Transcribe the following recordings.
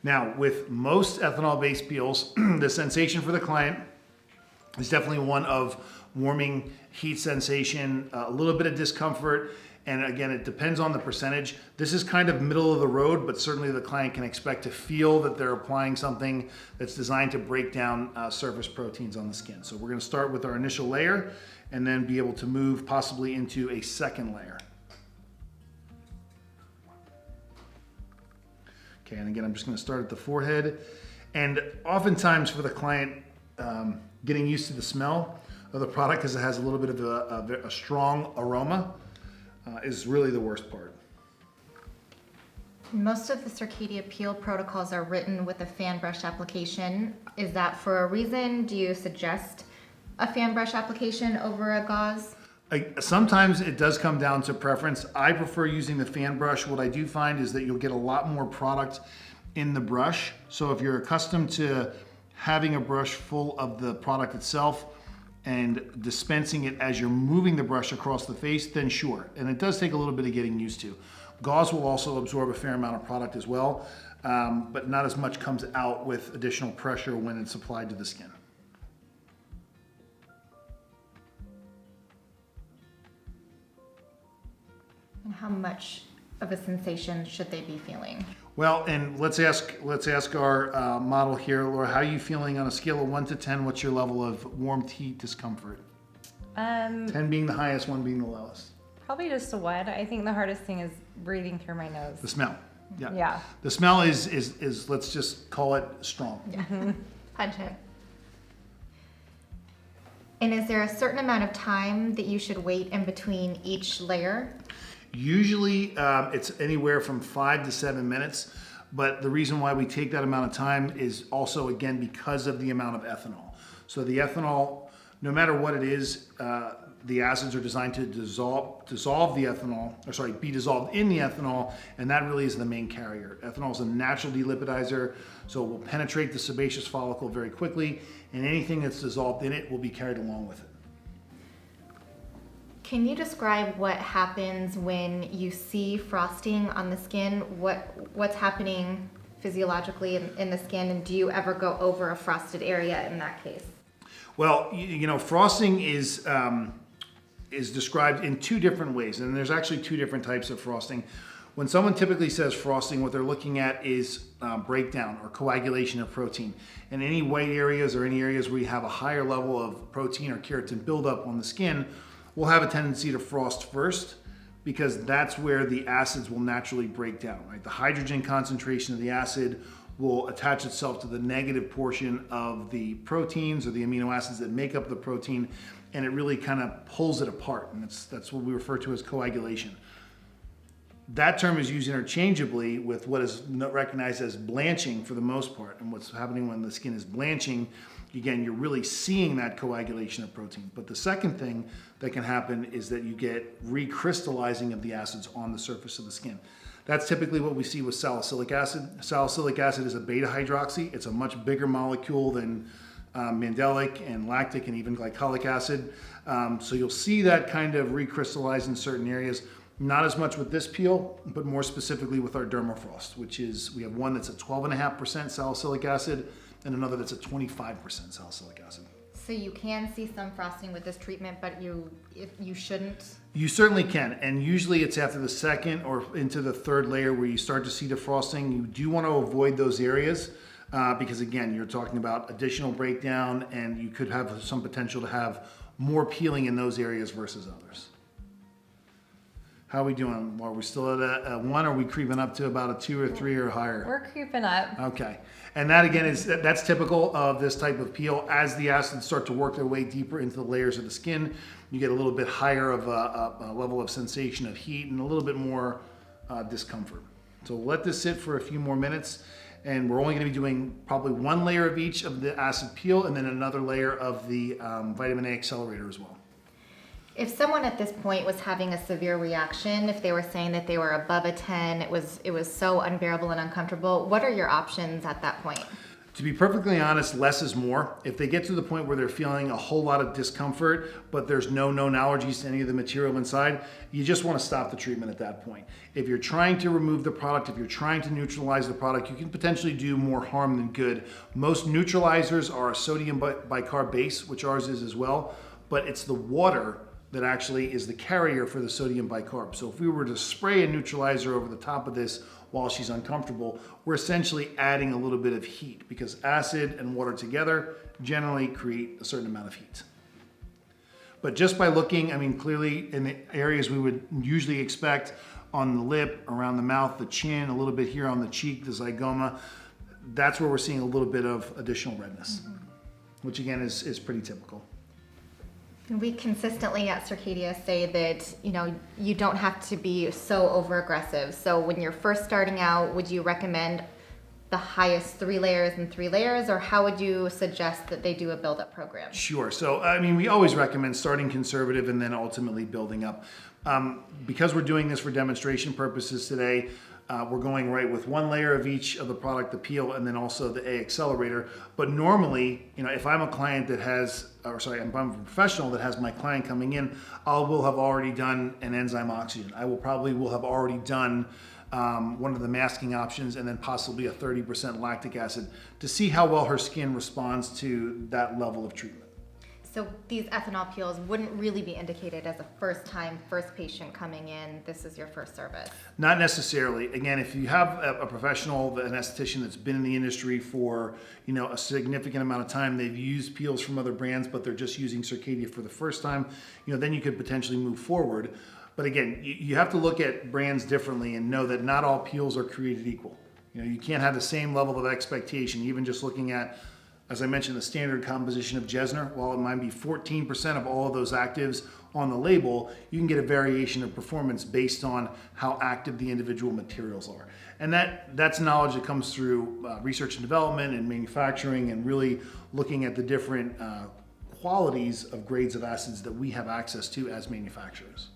Now, with most ethanol-based peels, the sensation for the client is definitely one of warming, heat sensation, a little bit of discomfort, and again, it depends on the percentage. This is kind of middle of the road, but certainly the client can expect to feel that they're applying something that's designed to break down surface proteins on the skin. So we're gonna start with our initial layer and then be able to move possibly into a second layer. Okay, and again, I'm just gonna start at the forehead. And oftentimes for the client, getting used to the smell of the product because it has a little bit of a strong aroma is really the worst part. Most of the Circadia Peel protocols are written with a fan brush application. Is that for a reason? Do you suggest a fan brush application over a gauze? Sometimes it does come down to preference. I prefer using the fan brush. What I do find is that you'll get a lot more product in the brush. So if you're accustomed to having a brush full of the product itself and dispensing it as you're moving the brush across the face, then sure. And it does take a little bit of getting used to. Gauze will also absorb a fair amount of product as well, but not as much comes out with additional pressure when it's applied to the skin. And how much of a sensation should they be feeling? Well, and let's ask our model here, Laura, how are you feeling on a scale of 1 to 10? What's your level of warmth, heat, discomfort? 10 being the highest, 1 being the lowest. Probably just a 1. I think the hardest thing is breathing through my nose. The smell. Yeah. Yeah. The smell is let's just call it strong. Yeah. Pungent. And is there a certain amount of time that you should wait in between each layer? Usually it's anywhere from 5 to 7 minutes, but the reason why we take that amount of time is also, again, because of the amount of ethanol. So the ethanol, no matter what it is, the acids are designed to dissolve the ethanol, be dissolved in the ethanol, and that really is the main carrier. Ethanol is a natural delipidizer, so it will penetrate the sebaceous follicle very quickly, and anything that's dissolved in it will be carried along with it. Can you describe what happens when you see frosting on the skin? What's happening physiologically in the skin, and do you ever go over a frosted area in that case? Well, you know, frosting is described in 2 different ways, and there's actually 2 different types of frosting. When someone typically says frosting, what they're looking at is breakdown or coagulation of protein. And any white areas or any areas where you have a higher level of protein or keratin buildup on the skin will have a tendency to frost first, because that's where the acids will naturally break down, right? The hydrogen concentration of the acid will attach itself to the negative portion of the proteins or the amino acids that make up the protein, and it really kind of pulls it apart, and that's what we refer to as coagulation. That term is used interchangeably with what is recognized as blanching for the most part. And what's happening when the skin is blanching, again, you're really seeing that coagulation of protein. But the second thing that can happen is that you get recrystallizing of the acids on the surface of the skin. That's typically what we see with salicylic acid. Salicylic acid is a beta hydroxy. It's a much bigger molecule than mandelic and lactic and even glycolic acid. So you'll see that kind of recrystallize in certain areas. Not as much with this peel, but more specifically with our DermaFrost, which is, we have one that's at 12.5% salicylic acid and another that's at 25% salicylic acid. So you can see some frosting with this treatment, but you shouldn't? You certainly can, and usually it's after the second or into the third layer where you start to see the frosting. You do want to avoid those areas because, again, you're talking about additional breakdown, and you could have some potential to have more peeling in those areas versus others. How are we doing? Are we still at a 1, or are we creeping up to about a 2 or 3 or higher? We're creeping up. Okay. And that, again, that's typical of this type of peel. As the acids start to work their way deeper into the layers of the skin, you get a little bit higher of a level of sensation of heat and a little bit more discomfort. So we'll let this sit for a few more minutes, and we're only going to be doing probably 1 layer of each of the acid peel and then another layer of the Vitamin A Accelerator as well. If someone at this point was having a severe reaction, if they were saying that they were above a 10, it was so unbearable and uncomfortable, what are your options at that point? To be perfectly honest, less is more. If they get to the point where they're feeling a whole lot of discomfort, but there's no known allergies to any of the material inside, you just want to stop the treatment at that point. If you're trying to remove the product, if you're trying to neutralize the product, you can potentially do more harm than good. Most neutralizers are a sodium bicarb base, which ours is as well, but it's the water that actually is the carrier for the sodium bicarb. So if we were to spray a neutralizer over the top of this while she's uncomfortable, we're essentially adding a little bit of heat because acid and water together generally create a certain amount of heat. But just by looking, I mean, clearly in the areas we would usually expect on the lip, around the mouth, the chin, a little bit here on the cheek, the zygoma, that's where we're seeing a little bit of additional redness, which again is pretty typical. And we consistently at Circadia say that, you don't have to be so over aggressive. So when you're first starting out, would you recommend the highest 3 layers and 3 layers, or how would you suggest that they do a build-up program? Sure. So, I mean, we always recommend starting conservative and then ultimately building up. Because we're doing this for demonstration purposes today, we're going right with 1 layer of each of the product, the peel, and then also the A Accelerator. But normally, if I'm a client that has, if I'm a professional that has my client coming in, I will have already done an enzyme oxygen. I will have already done one of the masking options and then possibly a 30% lactic acid to see how well her skin responds to that level of treatment. So these ethanol peels wouldn't really be indicated as a first patient coming in, this is your first service? Not necessarily. Again, if you have a professional, an esthetician that's been in the industry for a significant amount of time, they've used peels from other brands, but they're just using Circadia for the first time, then you could potentially move forward. But again, you have to look at brands differently and know that not all peels are created equal. You can't have the same level of expectation, even just looking at, as I mentioned, the standard composition of Jessner. While it might be 14% of all of those actives on the label, you can get a variation of performance based on how active the individual materials are. And that's knowledge that comes through research and development and manufacturing and really looking at the different qualities of grades of acids that we have access to as manufacturers.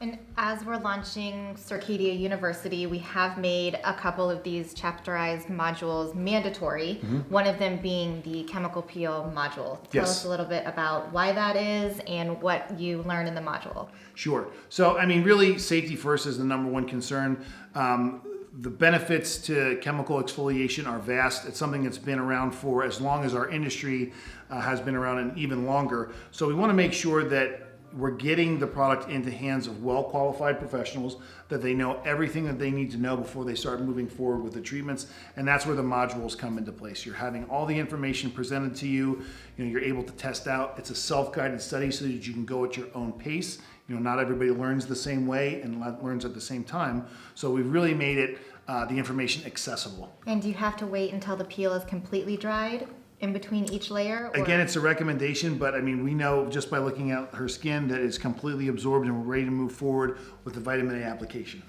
And as we're launching Circadia University, we have made a couple of these chapterized modules mandatory, one of them being the chemical peel module. Tell us a little bit about why that is and what you learn in the module. Sure. So, I mean, really, safety first is the number one concern. The benefits to chemical exfoliation are vast. It's something that's been around for as long as our industry has been around and even longer. So we want to make sure that we're getting the product into hands of well-qualified professionals, that they know everything that they need to know before they start moving forward with the treatments. And that's where the modules come into place. You're having all the information presented to you. You're able to test out. It's a self-guided study so that you can go at your own pace. Not everybody learns the same way and learns at the same time. So we've really made it the information accessible. And do you have to wait until the peel is completely dried in between each layer? Or? Again, it's a recommendation, but I mean, we know just by looking at her skin that it's completely absorbed and we're ready to move forward with the vitamin A application.